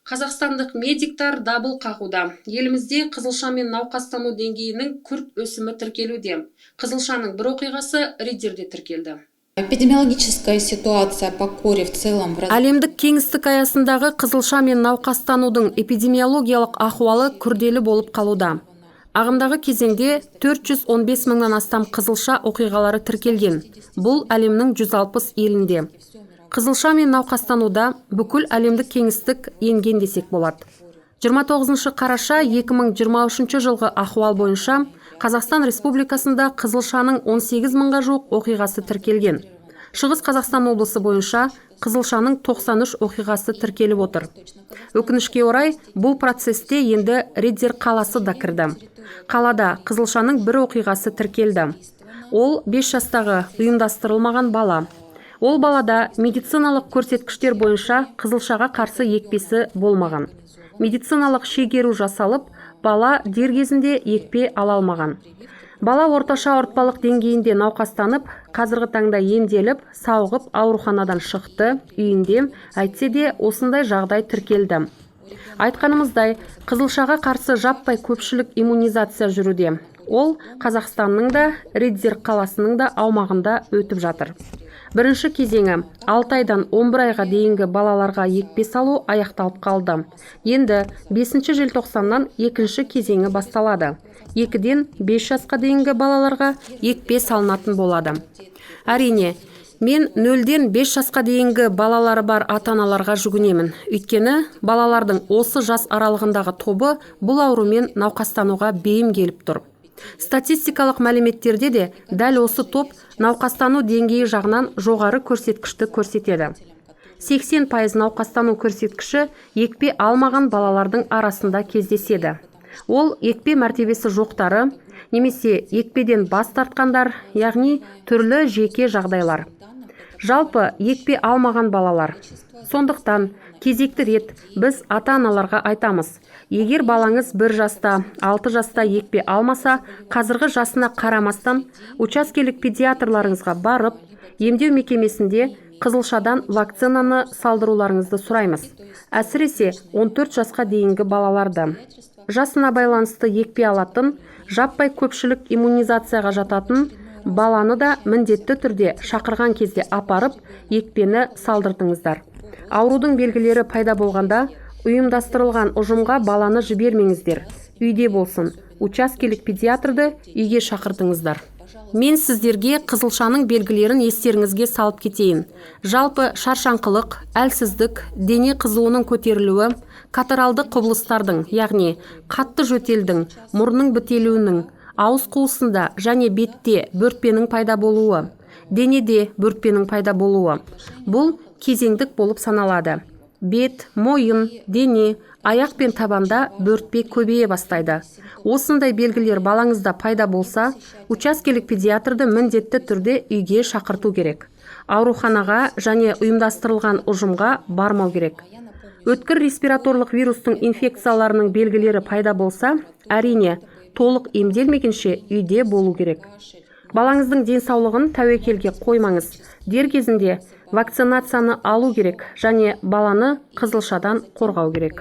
Қазақстандық медиктар дабыл қағуда. Елімізде қызылшамен науқастану деңгейінің күрт өсімі тіркелуде. Қызылшаның бір оқиғасы Риддерде тіркелді. Эпидемиологическая ситуация по коре в целом. Әлемдік кеңістік аясындағы қызылшамен науқастанудың эпидемиологиялық ахуалы күрделі болып қалуда. Ағымдағы кезеңде 415 мыңнан астам қызылша оқиғалары тіркелген. Бұл әлемнің 160 елінде. Қызылшамен науқастануда бүкіл әлемдік кеңістік енген десек болады. 29 қараша 2023 жылғы ахуал бойынша Қазақстан Республикасында қызылшаның 18 мыңға жуық оқиғасы тіркелген. Шығыс Қазақстан облысы бойынша қызылшаның 93 оқиғасы тіркеліп отыр. Өкінішке орай, бұл процесте енді Риддер қаласы да кірді. Қалада қызылшаның бір оқиғасы тіркелді. Ол 5 жастағы ұйымдастырылмаған бала. Ол балада медициналық көрсеткіштер бойынша қызылшаға қарсы екпесі болмаған. Медициналық шегеру жасалып, бала дер кезінде екпе ала алмаған. Бала орташа ауыртпалық деңгейінде науқастанып, қазіргі таңда емделіп, сауығып ауруханадан шықты, үйінде, әйтсе де осындай жағдай тіркелді. Айтқанымыздай, қызылшаға қарсы жаппай көпшілік иммунизация жүруде. Ол Қазақстанның да, Риддер қаласының да аумағында өтіп жатыр. Бірінші кезеңі 6 айдан 11 айға дейінгі балаларға екпе салу аяқталып қалды. Енді 5 желтоқсаннан екінші кезеңі басталады. 2-ден 5 жасқа дейінгі балаларға екпе салынатын болады. Әрине, мен 0-ден 5 жасқа дейінгі балалары бар ата-аналарға жүгінемін. Өйткені балалардың осы жас аралығындағы тобы бұл аурумен науқастануға бейім келіп тұр. Статистикалық мәліметтерде де дәл осы топ науқастану деңгейі жағынан жоғары көрсеткішті көрсетеді. 80% науқастану көрсеткіші екпе алмаған балалардың арасында кездеседі. Ол екпе мәртебесі жоқтары, немесе екпеден бас тартқандар, яғни түрлі жеке жағдайлар. Жалпы екпе алмаған балалар. Сондықтан кезекті рет біз ата-аналарға айтамыз. Егер балаңыз 1 жаста, 6 жаста екпе алмаса, қазіргі жасына қарамастан, учаскелік педиатрларыңызға барып, емдеу мекемесінде қызылшадан вакцинаны салдыруларыңызды сұраймыз. Әсіресе 14 жасқа дейінгі балаларды. Жасына байланысты екпе алатын, жаппай көпшілік иммунизацияға жататын баланы да міндетті түрде шақырған кезде апарып, екпені салдыртыңыздар. Аурудың белгілері пайда болғанда, ұйымдастырылған ұжымға баланы жібермеңіздер. Үйде болсын, учаскелік педиатрды үйге шақыртыңыздар. Мен сіздерге қызылшаның белгілерін естеріңізге салып кетейін. Жалпы шаршаңқылық, әлсіздік, дене қызуының көтерілуі, катаралды құбылыстардың, яғни қатты жөтелдің, мұрынның бітелуінің, ауыз қуысында және бетте бөртпенің пайда болуы, денеде бөртпенің пайда болуы. Бұл кезеңдік болып саналады. Бет, мойын, дене, аяқ пен табанда бөртпе көбейе бастайды. Осындай белгілер балаңызда пайда болса, учаскелік педиатрды міндетті түрде үйге шақырту керек. Ауруханаға және ұйымдастырылған ұжымға бармау керек. Өткір респираторлық вирустың инфекцияларының белгілері пайда болса, әрине, толық емделмегенше үйде болу керек. Балаңыздың денсаулығын тәуекелге қоймаңыз. Дер кезінде вакцинацияны алу керек және баланы қызылшадан қорғау керек.